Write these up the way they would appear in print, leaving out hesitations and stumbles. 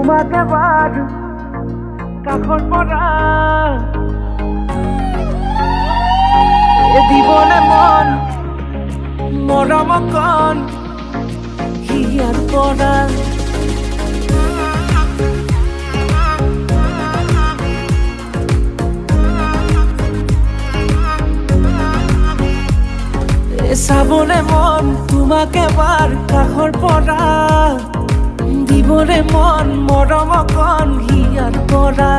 তোমাকে বাৰ কাখৰ পৰা দিবনে মন মৰম কণ হিয়াৰ পৰা চাবনে মন তোমাকে বাৰ কাখৰ পৰা দিবনে মন মৰম কণ হিয়াৰ পৰা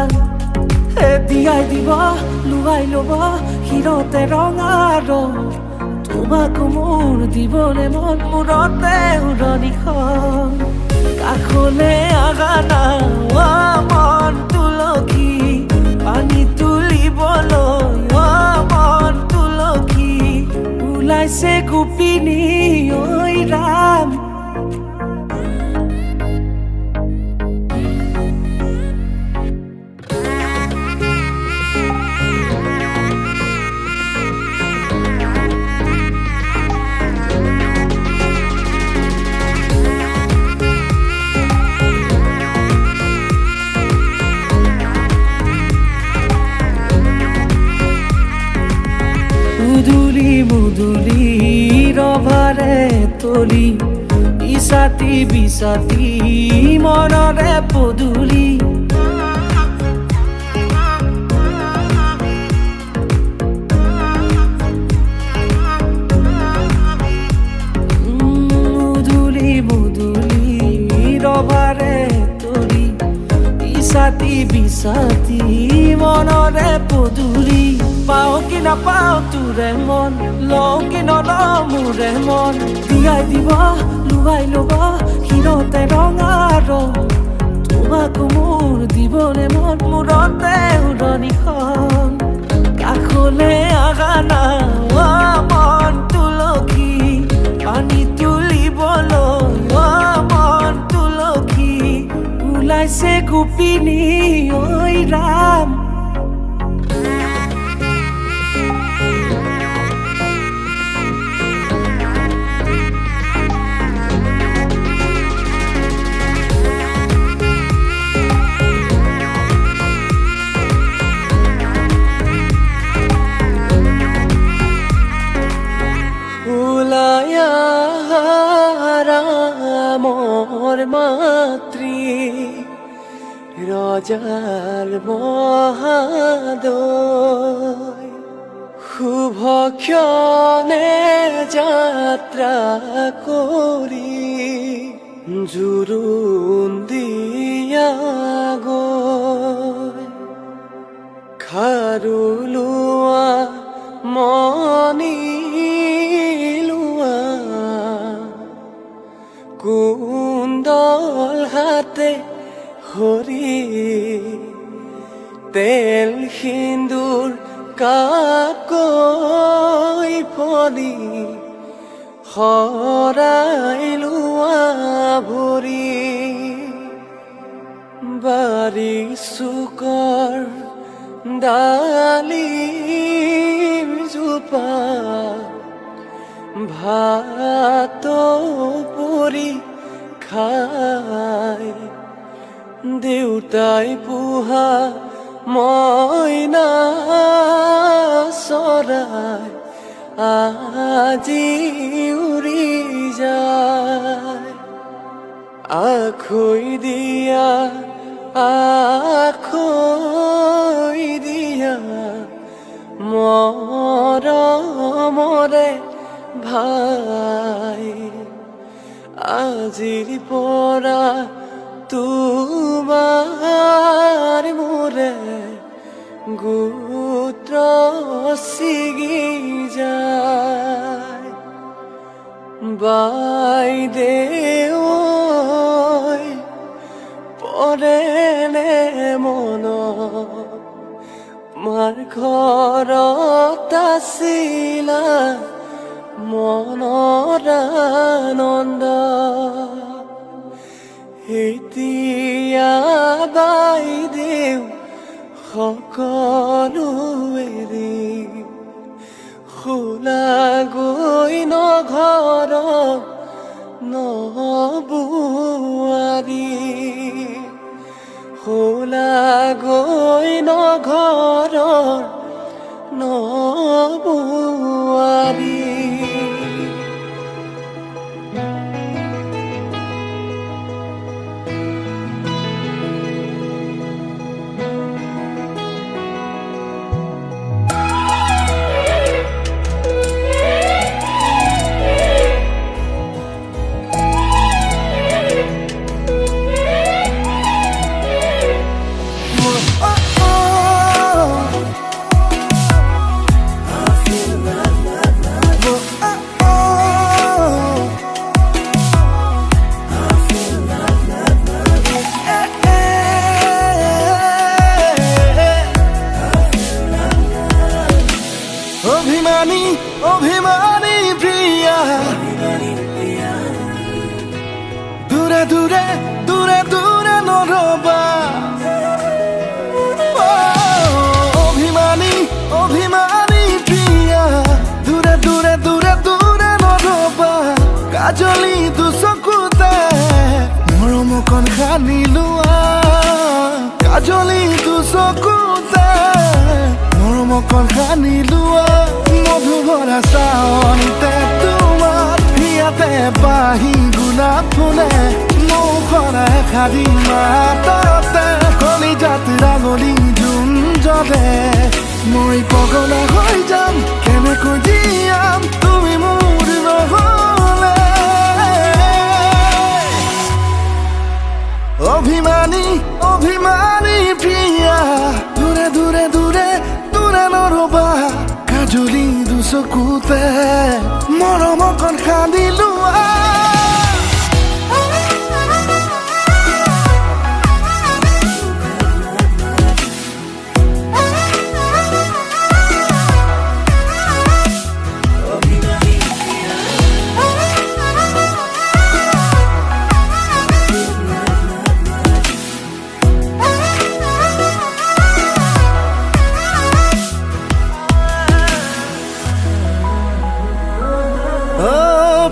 দিয়াই দিব লুৱাই ল'ব হিৰতে ৰঙা ৰং তোমাক মোৰ দিবনে মন মূৰতে উৰণিখন কাষলে আগা না মন তুলসী পানী তুলিবলৈ মন তুলসী ওলাইছে গোপিনী ঐ ৰাম মুদুলি মুদুলি ৰভাৰে তলি ইছাতি বিছাতি মনৰে পদুলি মুদুলি মুদুলি ৰভাৰে তলি ইছাতি বিছাতি মনৰে পদুলি পাও কি নাপাও তোৰে মন লও কি নলও মোৰে মন দিয়াই দিব লুৱাই ল'ব হিৰতে ৰঙা ৰং তোমাক মোৰ দিবনে মন মূৰতে উৰণিখন কাষলে আগা না মন তুলসী পানী তুলিবলৈ মন তুলসী ওলাইছে গোপিনী ঐ ৰাম মোৰ মাতৃ ৰজাৰ মহাদয় শুভ ক্ষণে যাত্ৰা কৰি জোৰোণ দিয়া গৈ খাৰু লোৱা মণি কুণ্ডল হাতে হৰি তেল সিন্দুৰ কাকৈ ফলি শৰাই লোৱা ভৰি বাৰী চুকৰ ডালিম জোপা ভাত পৰি খাই দেউতাই পোহা মইনা চৰাই আজি উৰি যায় আখৈ দিয়া মৰমৰে ভাই আজিৰ পৰা তোমাৰ মোৰে গোত্ৰ ছিগি যায় বাইদেউ পৰেনে মনত মাৰ ঘৰত আছিলা মনৰ আনন্দ এতিয়া বাইদেউ সকলো এৰি খোলা গৈ নঘৰত নবুৱাৰী গৈ নঘৰৰ নবোৱাৰী অভিমানী অভিমানী প্রিয়া দূরে দূরে দূরে দূরে নরবা অভিমানী অভিমানী প্রিয়া দূরে দূরে দূরে দূরে নরবা কাজলি দুচকুতে মৰমকণ সানি লোৱা কাজলি দুচকুতে মৰমকণ সানি লোৱা মধুভৰা চাৱনিতে তোমাৰ হিয়াতে পাহি গোলাপ ফুলে মুখৰা এষাৰি মাততে কলিজাত ৰাঙলী জোন জ্বলে মই পগলা হৈ যাম কেনেকৈ জীয়াম তুমি মোৰ নহ'লে অভিমানী অভিমানী প্ৰিয়া দূৰে দূৰে দূৰে দূৰে নৰবা কাজলি দুচকুতে মৰমকণ সানি লোৱা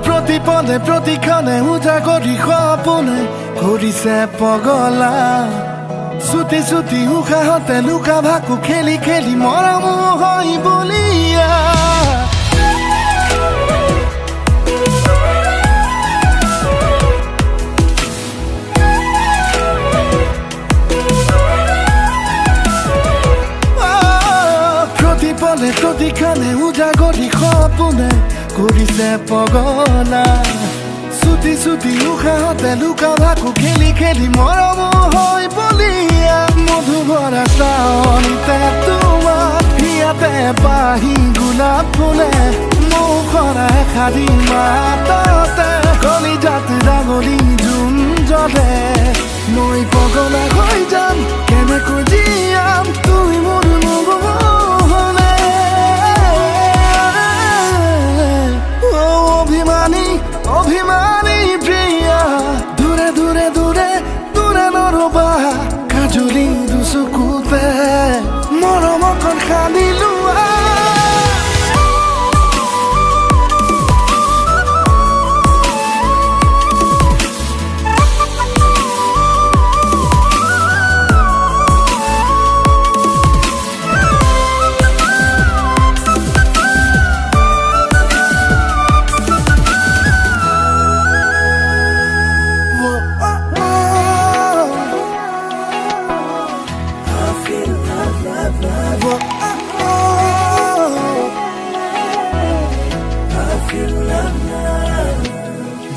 প্ৰতিপদে প্ৰতিক্ষণে উজাগৰি সপোনে কৰিছে পগলা চুটি চুটি উশাহতে লুকা ভাকু খেলি খেলি মৰম হৈ বলিয়া প্ৰতিপদে প্ৰতিক্ষণে উজাগৰি সপোনে কৰিছে পগলা চুটি চুটি উশাহতে লুকা ভাকু খেলি খেলি মৰম হৈ বলিয়া মধুভৰা চাৱনিতে তোমাৰ হিয়াতে পাহি গোলাপ ফুলে মুখৰা এষাৰি মাততে কলিজাত ৰাঙলী জোন জ্বলে মই পগলা হৈ যাম কেনেকৈ জীয়াম তুমি মোৰ নহ'লে অভিমানী অভিমানী প্ৰিয়া দূৰে দূৰে দূৰে দূৰে নৰবা কাজলি দুচকুতে মৰমকণ সানি লোৱা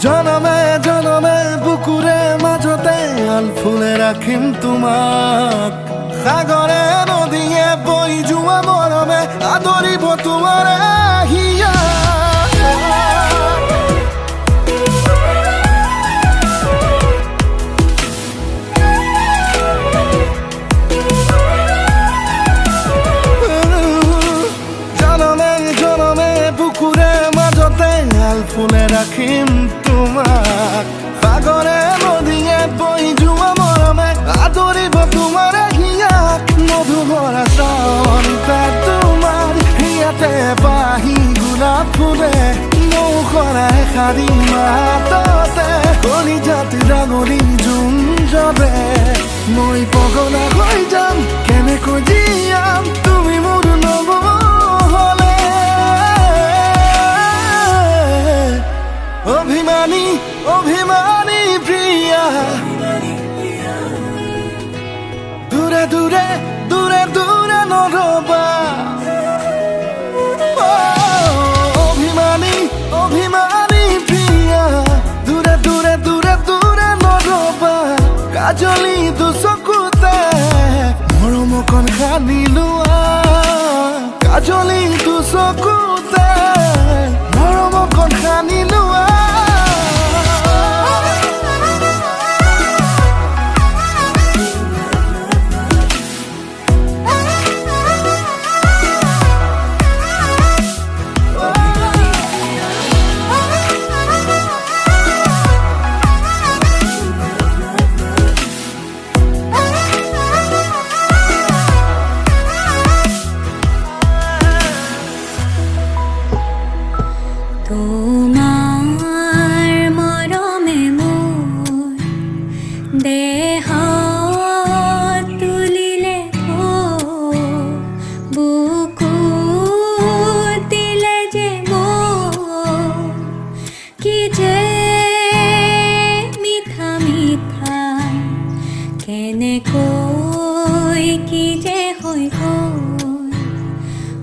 জনমে জনমে বুকুৰে মাজতে আলফুলে ৰাখিম তোমাক সাগৰে নদীয়ে বৈ যোৱা মৰমে আদৰিব তোমাৰে হিয়া জনমে জনমে বুকুৰে মাজতে আলফুলে ৰাখিম তোমাক সাগৰে নদীয়ে বৈ যোৱা মৰমে আদৰিব তোমাৰে হিয়াক মধুভৰা চাৱনিতে তোমাৰ হিয়াতে পাহি গোলাপ ফুলে মৌ খৰাই শাৰী মাততে কলিজাত ৰাঙলী জোন জ্বলে মই পগলা হৈ যাম কেনেকৈ জীয়াম তুমি মোৰ নহ'লে অভিমানী অভিমানী প্ৰিয়া দূৰে দূৰে দূৰে দূৰে নৰবা অভিমানী অভিমানী প্ৰিয়া দূৰে দূৰে দূৰে দূৰে নৰবা কাজলি দুচকুতে মৰম অকণ সানি লোৱা কাজলি দুচকুতে মৰম অকণ সানি লোৱা তোমার মরমে মোর দেহ তুলিলে বুকু দিলে যে মোর কি যে মিঠা মিঠা কেনেকৈ কি যে হৈ গ'ল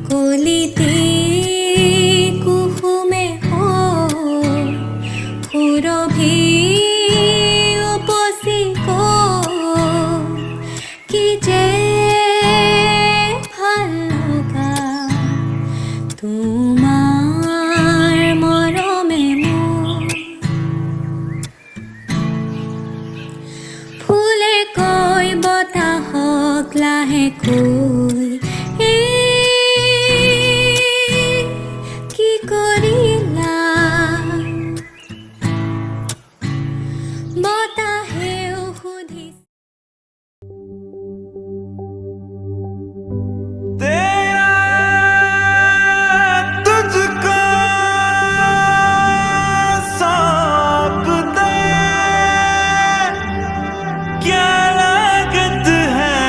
কলিতে সুৰভি উপচি গ'ল কি যে ভাল লগা তোমাৰ মৰমে মোৰ ফুলে কৈ বতাহক লাহেকৈ কি কৰিলা বতাহেও সুধিছে तुझको सौंप दे क्या लागत है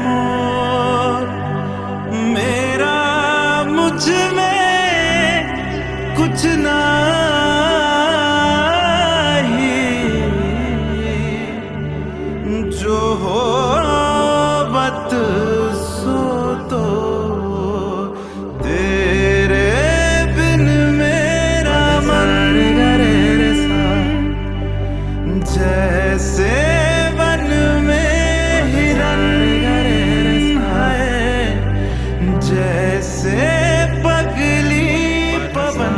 मोर मेरा मुझ में कुछ ना जो हो बत सो तो तेरे बिन मेरा मन जैसे वन में हिरन है जैसे पगली पवन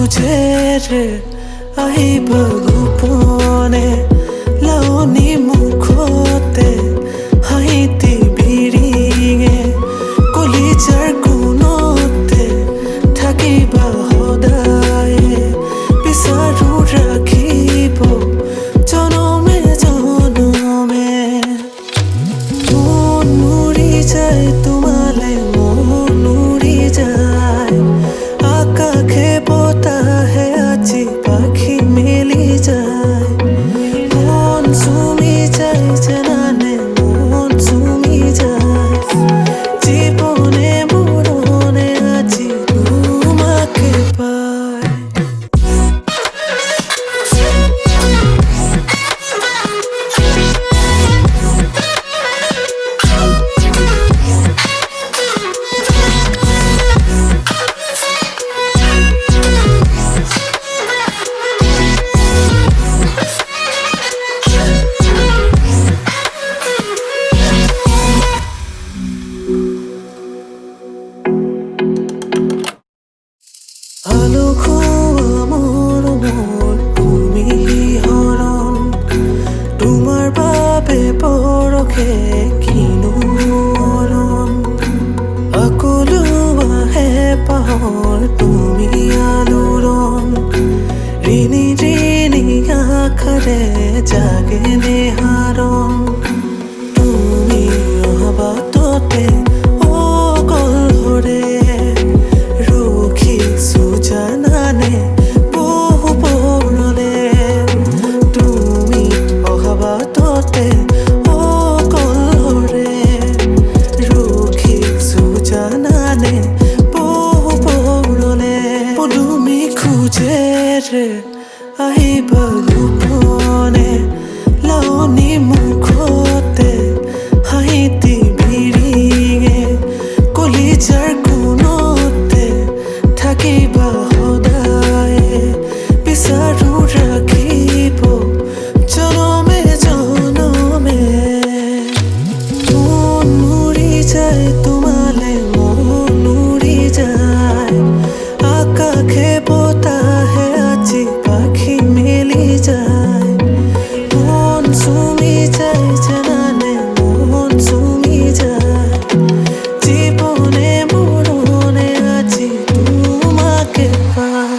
খুঁজে রে আহিব গোপনে লাৱনী মুখতে হাঁহিতি বিৰিঙে কলিজাৰ কোণতে থাকিবা সদায়ে বিচাৰো ৰাখিব জনমে জনমে মন উৰি যায় তোমালে মন উৰি যায় আকাশে বতাহে আজি পাখি মেলি যায় মন চুমি যায় জানানে মন চুমি যায় জীবনে মরণে আজি তোমাকে পায় আলো খোৱা মোৰ মন তুমি হৰণ তোমাৰ বাবে পৰখে কিনো মৰণ আকলো আহে পাহৰ তুমি আলোড়ন ঋণী ঋণী আশাৰে জাগে নেহাৰণ তুমি অহা বাটতে অকলশৰে ৰখিছো জানানে বহু পৰলে তুমি অহা বাটতে অকলশৰে ৰখিছো জানানে বহু পৰলে পদুমি খোজে ৰে আহিব গোপনে লাৱনী মুখতে হাঁহিতি বিৰিঙে কলিজাৰ কোণতে থাকিবা সদায়ে বিচাৰো ৰাখিব জনমে জনমে মন উৰি যায় তোমালে মন উৰি যায় আকাশে বতাহে আজি পাখি মেলি যায় মন চুমি যায় জানানে মন চুমি যায় জীবনে মরণে আজি তোমাকে পায়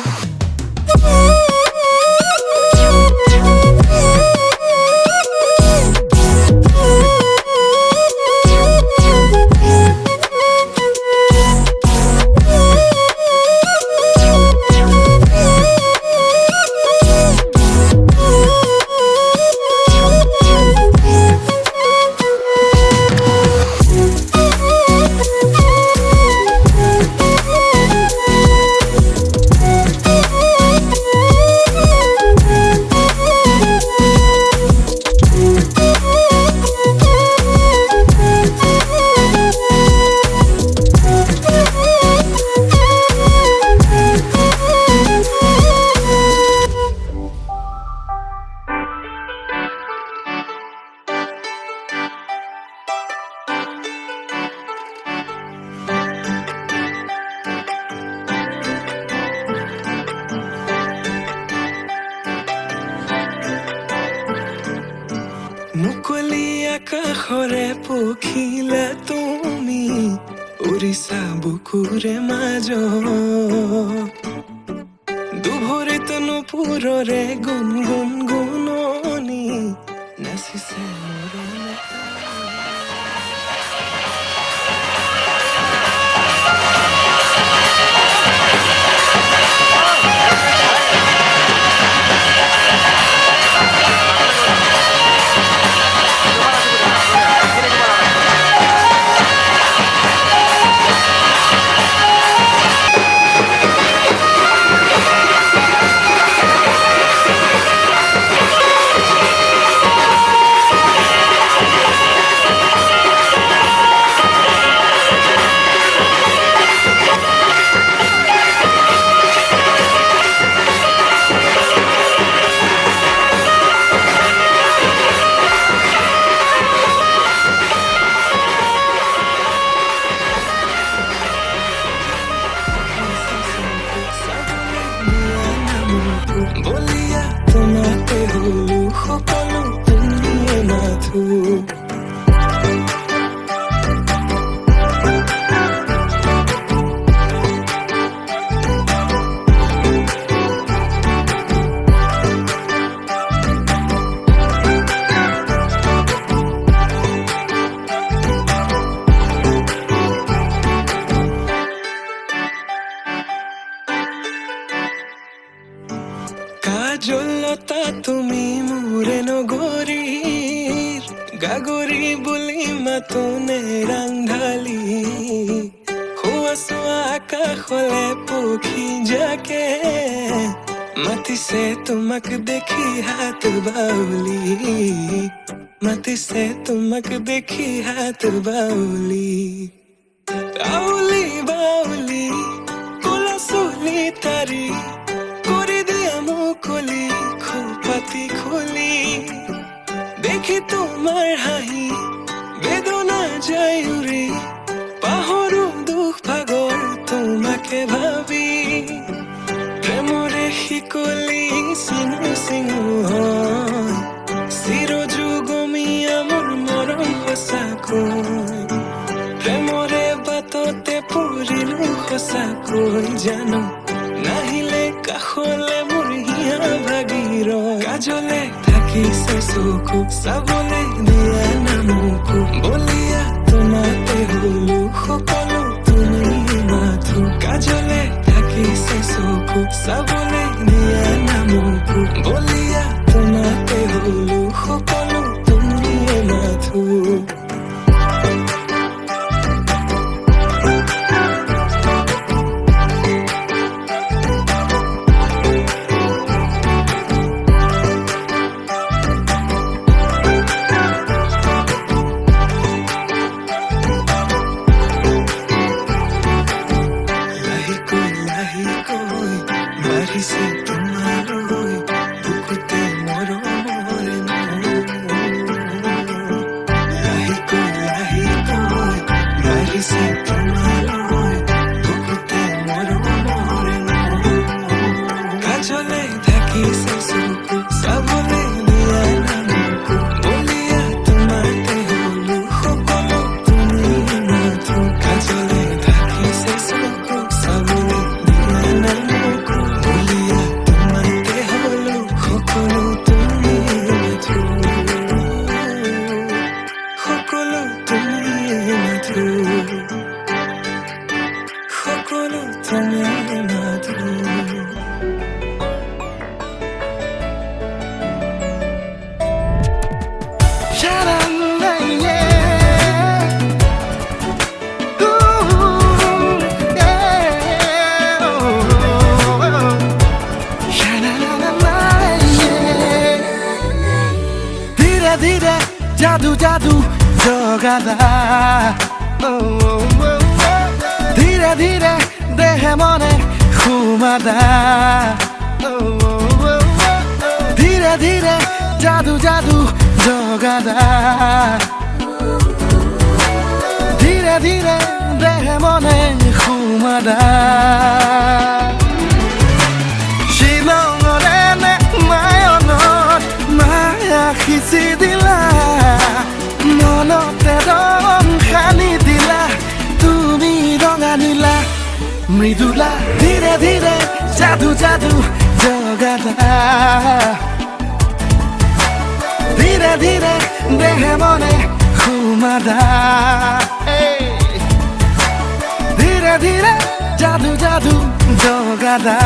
মুকলি আকাশৰে পখিলা তুমি উৰিছা বুকুৰে মাজত দুভৰিত নুপুৰৰে গুণ গুণ গুণনি নাচিছে মৰমে মোকো বলিয়া তোমাতে হলো সকলো তুমিয়ে মাথো কাজলতা তুমি মোৰে নগৰীৰ গাগৰি বুলি মাতনে ৰাংঢালি হোৱা চোৱা আকাশলে পক্ষী যাকে মাতিছে তোমাক দেখি হাত বাউলি মাতিছে তোমাক দেখি হাত বাউলি বাউলি বাউলি কোলা চুলি তাৰি কৰি দিয়া মুকলি খোপাতি খুলি দেখি তোমাৰ হাঁহি বেদনা যায় উৰি পাহৰো দুখ ভাগৰ তোমাকে ভাবি প্ৰেমৰে শিকলি চিঙু চিঙু হয় চিৰযুগমীয়া মোৰ মৰম সঁচাকৈ প্ৰেমৰে বাটতে পৰিলো সঁচাকৈ জানো নাহিলে কাষলে মোৰ হিয়া ভাগিৰ কাজলে থাকিছে চকু চাবলে দিয়া নামকো বলিয়া তোমাতে হলো সকলো তুমি মাথো কাজলে থাকিছে চকু চাবলে দিয়া নামকো বলিয়া তোমাতে হলো সকলো তুমি মাথো বাঢ়িছে তোমালৈ বুকুতে মৰমৰে লাহিকৈ বাঢ়িছে তোমালৈ বুকুতে মৰমৰে কাজলে থাকিছে চকু চাবলে দিয়া নামকো বলিয়া তোমাতে হলো সকলো তুমি মাথো কাজলে থাকিছে চকু চাবলে দিয়া নামকো বলিয়া তোমাতে হলো সকলো তুমি মাথো সকলো তুমি মাথো সকলো তুমি মাথো ধীরে ধীরে জাদু জাদু জগাদা ধীরে ধীরে দেহে মনে ঘুমাদা ধীরে ধীরে জাদু জাদু জগাদা ধীরে ধীরে দেহে মনে ঘুমাদা শিলঙৰে নে মায়নত মায়া খিচি দিলা মনতে ৰং সানি দিলা তুমি ৰঙা নীলা মৃদুলা ধীৰে ধীৰে যাদু যাদু জগাদা ধীৰে ধীৰে দেহে মনে ঘুমাদা ধীৰে ধীৰে যাদু যাদু জগাদা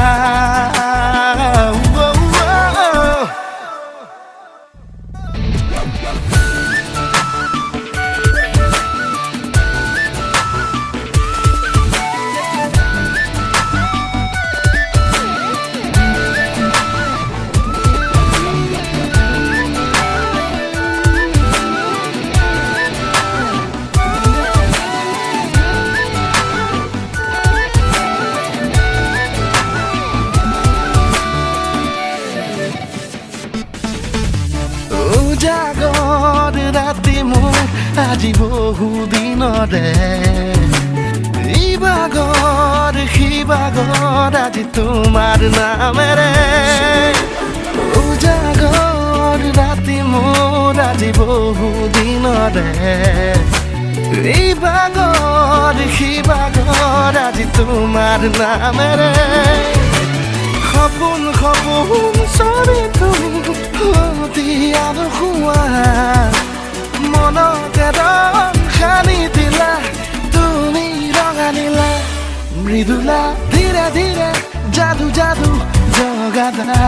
জাগৰ ৰাতি মোৰ আজি বহু দিনৰে ইবাগৰ সিবাগৰ আজি তোমাৰ নামেৰে আজি বহু দিনৰে এই ভাগৰ সিভাগৰ আজি তোমাৰ নামেৰে সপোন সপোন চবে তুমি অতি আৰু শুৱা মনতে ৰং সানি দিলা তুমি ৰঙানিলা মৃদুলা ধীৰে ধীৰে যাদু যাদু জগাদা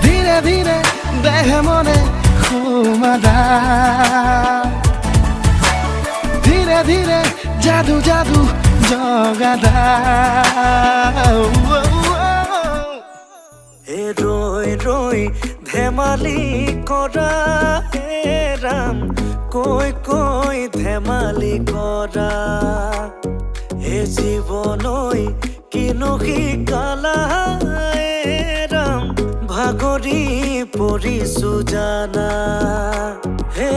ধীরে ধীরে দেহে মনে সোমাদা ধীরে ধীরে জাদু জাদু জগাদা রই রই ধেমালি করা হে রাম কই কই ধেমালি করা হে জীবনই কিনো শিকালা রাম ভাগৰি পৰিছো জানা হে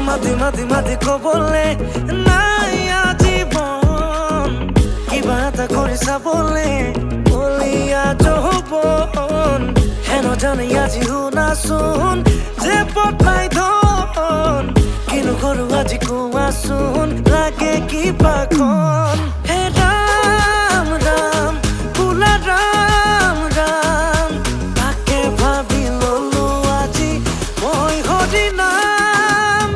মাতি মাতি মাতি কবলে নাই আজীৱন কিবা এটা কৰি চাবলে বলিয়া যৌৱন হেন জানি আজি শুনাচোন যে পতাই ধন কিনো কৰো আজি কোৱাচোন লাগে কিবা খন হে ৰাম ৰাম বোলা ৰাম ৰাম তাকে ভাবি ললো আজি মই হৰি নাম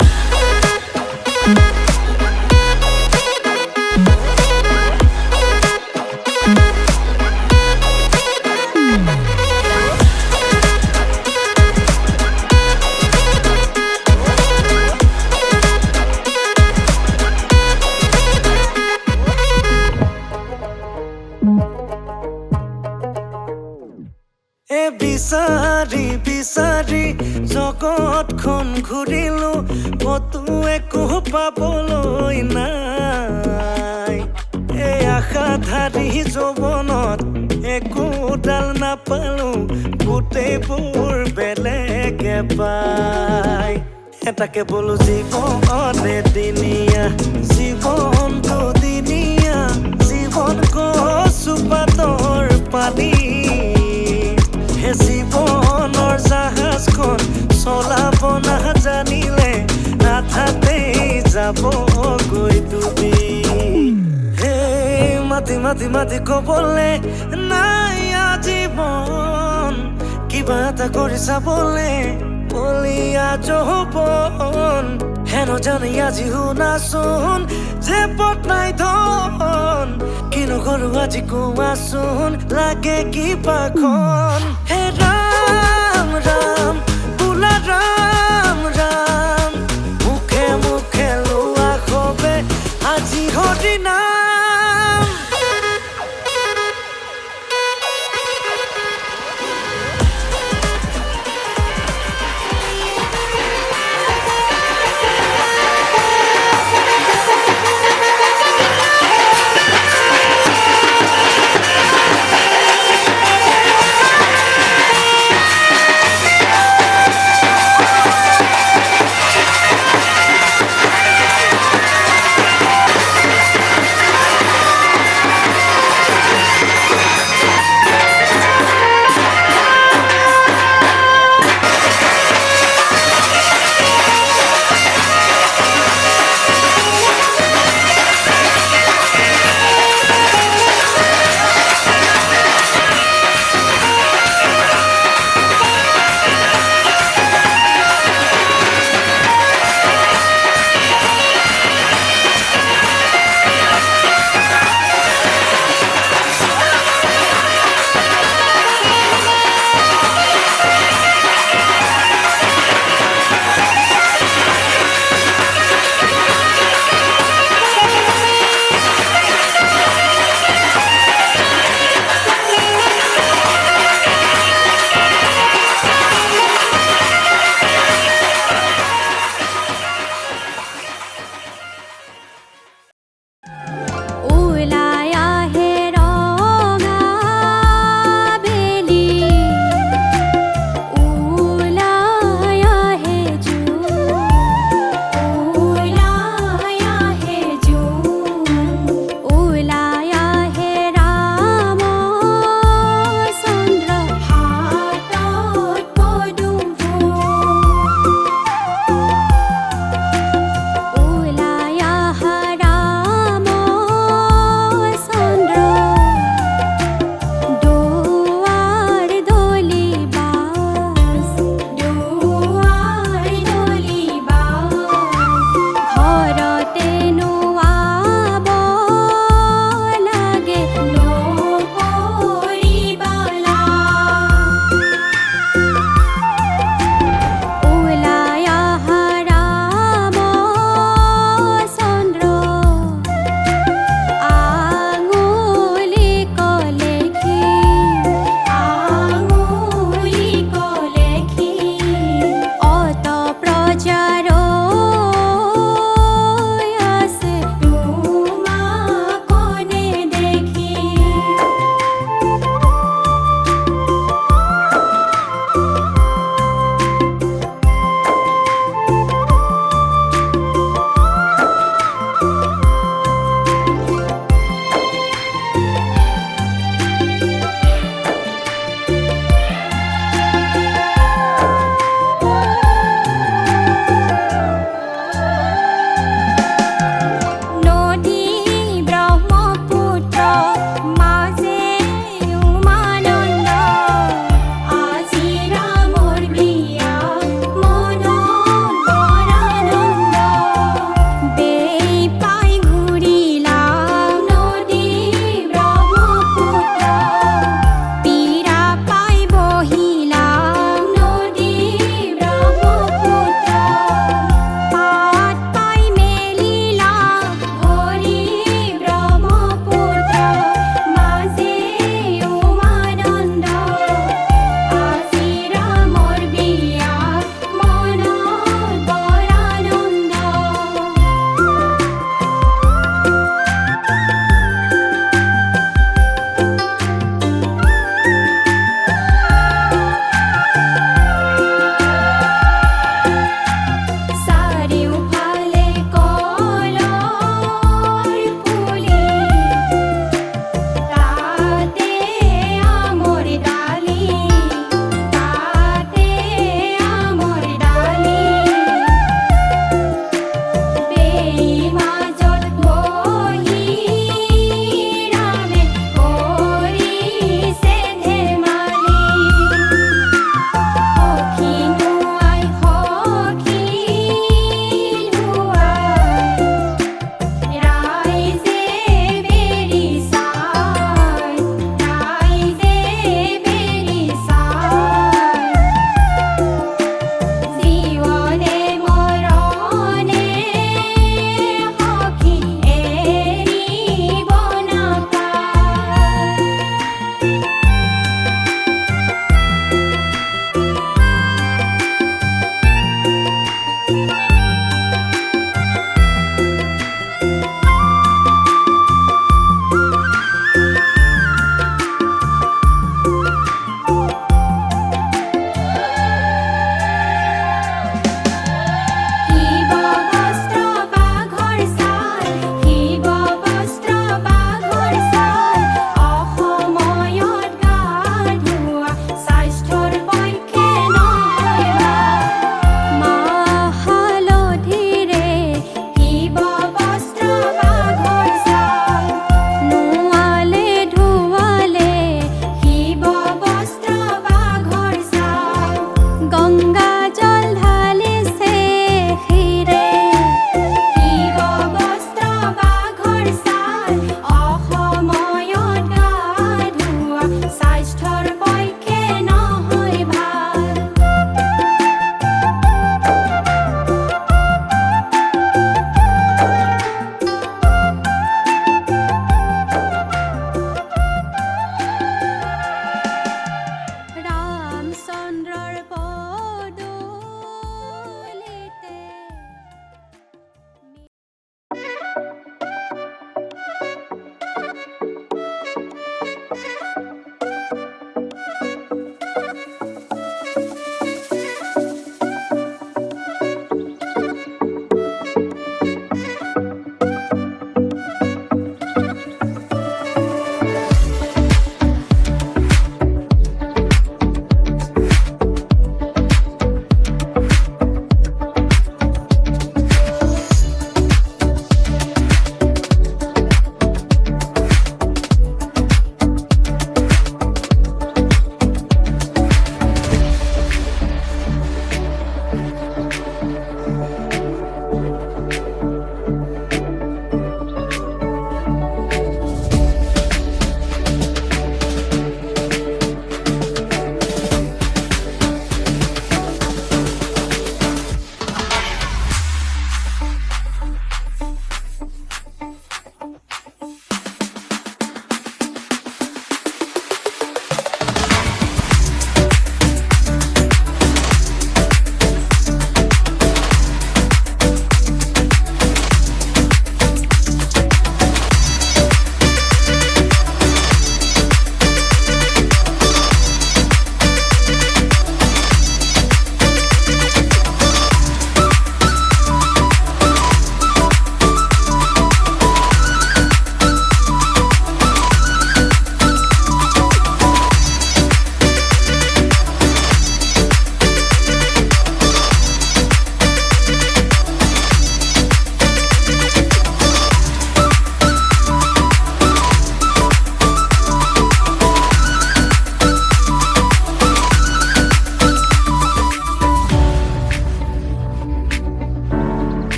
বিচাৰি বিচাৰি জগতখন ঘূৰিলো কতো একো পাবলৈ নাই এই আশাধাৰী যৌৱনত একো ডাল নাপালো গোটেইবোৰ বেলেগে পাই এটাকে বোলো জীৱন এদিনীয়া জীৱন দুদিনীয়া জীৱন কচু পাতৰ পানী হে জীৱনৰ জাহাজখন চলাব নাজানিলে আধাতেই যাবগৈ ডুবি হে মাতি মাতি মাতি কবলে নাই আজীৱন কিবা এটা কৰি চাবলে বলিয়া যৌৱন হেন জানি আজি শুনাচোন যে পতাই ধন কিনো কৰো আজি কোৱাচোন লাগে কিবা খন হে ৰাম ৰাম বোলা ৰাম ৰাম মুখে মুখে লোৱা খবে আজি হৰি নাম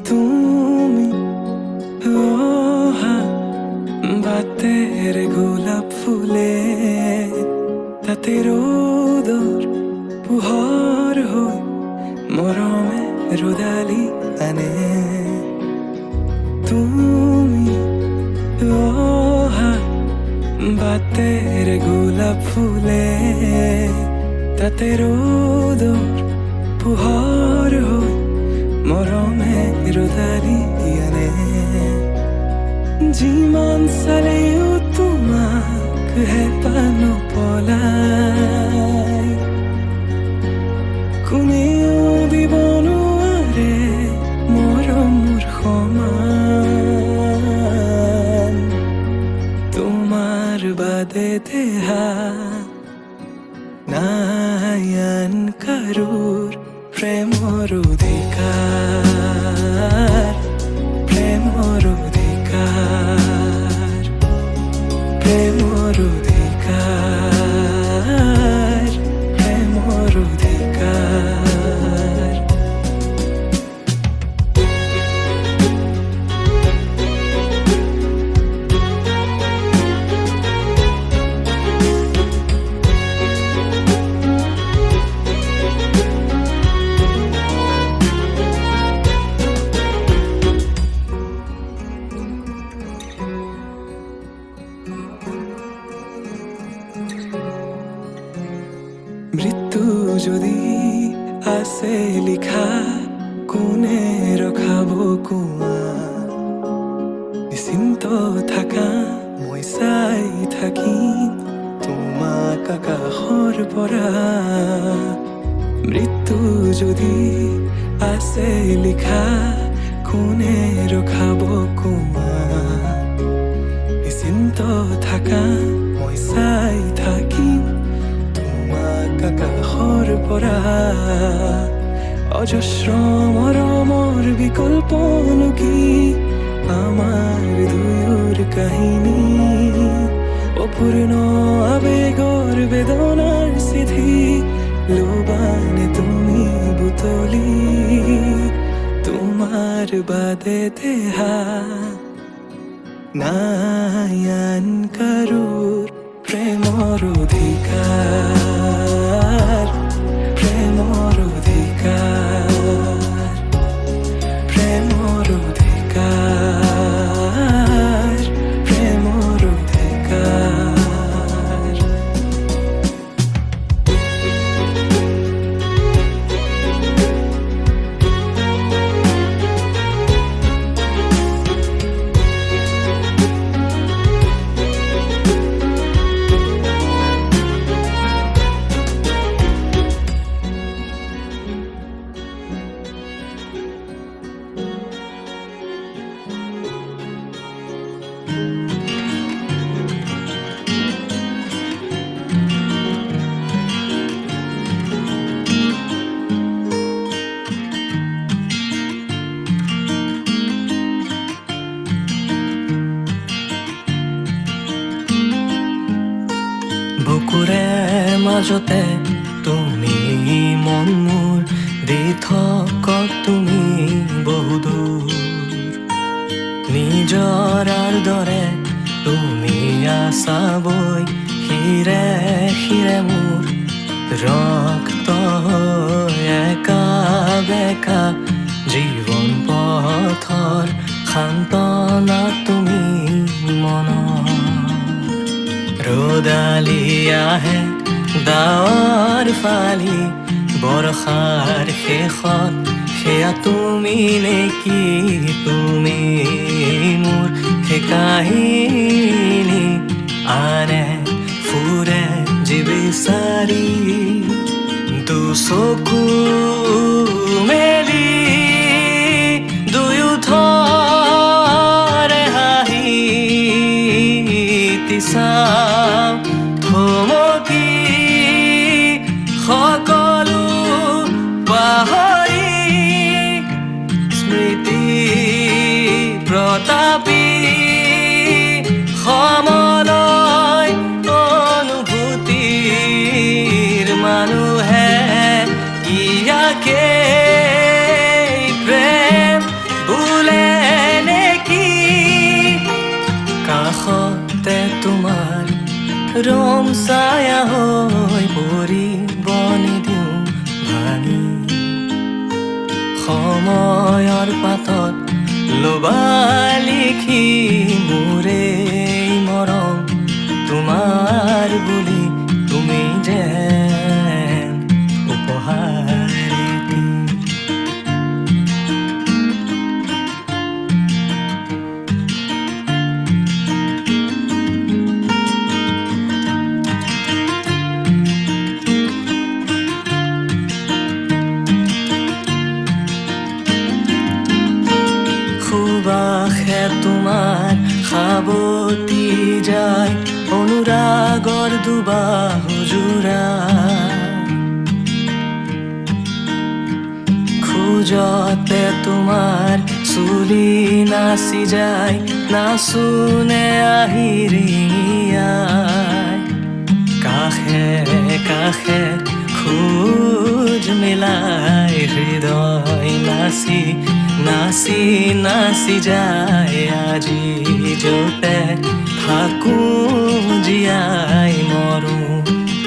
তুমি অহা বাতেৰ গোলাপ ফুলে তাতে ৰোদৰ পোহৰ হৈ মৰমে ৰ'দালি আনে তুমি অহা বাতেৰ গোলাপ ফুলে তাতে ৰ'দৰ পোহৰ হৈ মৰমে ৰ'দালি আনে যিমান চালেও তোমাক হেঁপাহ নপলাই কোনেও দিব নোৱাৰে মৰমৰ সমান তোমাৰ বাদে দেহা নাই আন কাৰোৰ প্ৰেমৰ অধিকাৰ প্ৰেমৰ অধিকাৰ প্ৰেমৰ অধিকাৰ প্ৰেমৰ অধিকাৰ মৃত্যু যদি আছে লিখা কোনে ৰখাব কোৱা নিশ্চিন্ত থাকা মই চাই থাকিম তোমাক আকাশৰ পৰা মৃত্যু যদি আছে লিখা কোনে ৰখাব কোৱা নিশ্চিন্ত থাকা মই চাই থাকিম আকাশৰ পৰা অজস্ৰ মৰমৰ বিকল্পনো কি আমাৰ দুয়োৰ কাহিনী অপূৰ্ণ আবেগৰ বেদনাৰ চিঠি লোবানে তুমি বুটলি তোমাৰ বাদে দেহা নাই আন কাৰোৰ প্ৰেমৰ অধিকাৰ প্ৰেমৰ অধিকাৰ প্ৰেমৰ অধিকাৰ প্ৰেমৰ অধিকাৰ বুকুৰে মাজতে তুমি মন মোৰ দি থকা তুমি বহুদূৰ নিজৰাৰ দৰে তুমি আছা বৈ শিৰে শিৰে মোৰ ৰক্ত একা বেকা জীৱন পথৰ সান্তনা তুমি মনৰ ৰ'দালি আহে ডাৱৰ ফালি বৰষাৰ শেষত সেয়া তুমি নেকি তুমি মোৰ সেই কাহিনী আনে ফুৰে যি বিচাৰি দুচকু মেলি দুয়োথৰে হাঁহি চাওঁ থমকি সকলো পাহৰি স্মৃতি প্ৰতাপী সমলয় অনুভূতিৰ মানুহে ইয়াকে প্ৰেম মধুৰম ছায়া হৈ পৰিব নিদিওঁ ভাঙি সময়ৰ পাতত লবা লিখি মোৰে মৰম তোমাৰ বুলি তুমি যেন উপহাৰ দি সুবাসে তোমাৰ সাৱতি যায় অনুৰাগৰ দুবাহু জোৰা খোজতে তোমাৰ চুলি নাচি যায় নাচোনে আহি ৰিঙিয়াই কাষে কাষে খোজ মিলাই হৃদয় নাচি নাচি নাচি যায় আজি যতে থাকো জীয়াই মৰো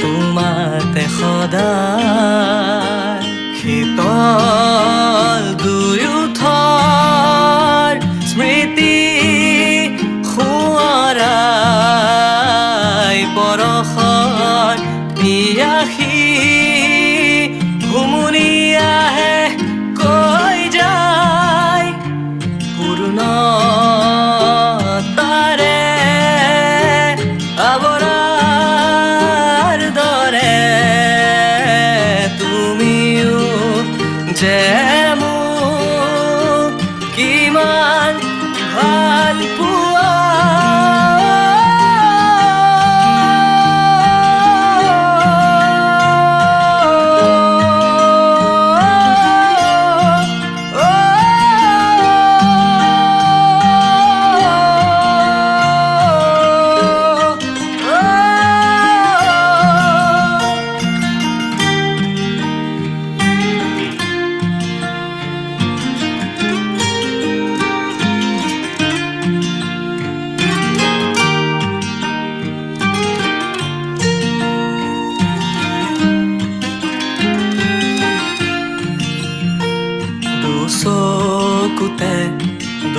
তোমাতে সদায় শীতল দুয়োথৰ স্মৃতি সোঁৱৰাই পৰশৰ পিয়াসী হুমুনি আহে কৈ যায় পূৰ্ণতাৰে আৱৰাৰ দৰে তুমিও যে মোক কিমান ভাল পোৱা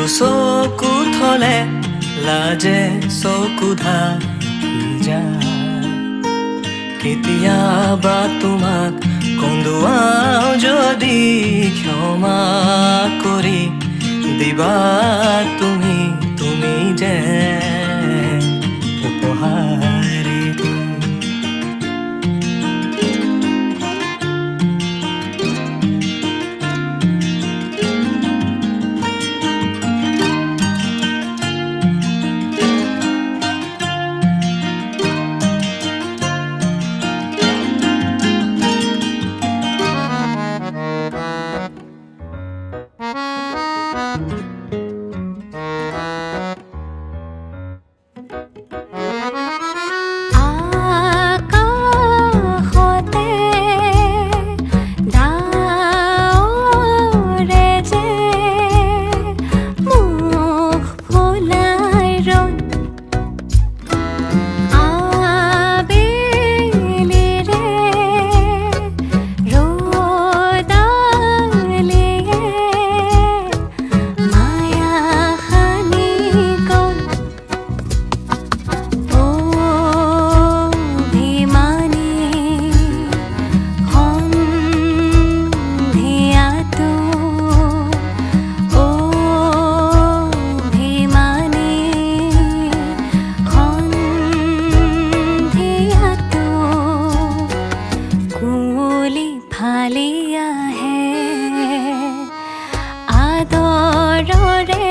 দুচকু থলে লাজে চকু ঢাকি যায় কেতিয়াবা তোমাক কন্দুৱাও যদি ক্ষমা কৰি দিবা তুমি তুমি যে উপহাৰ দি ভালি আহে আদৰৰে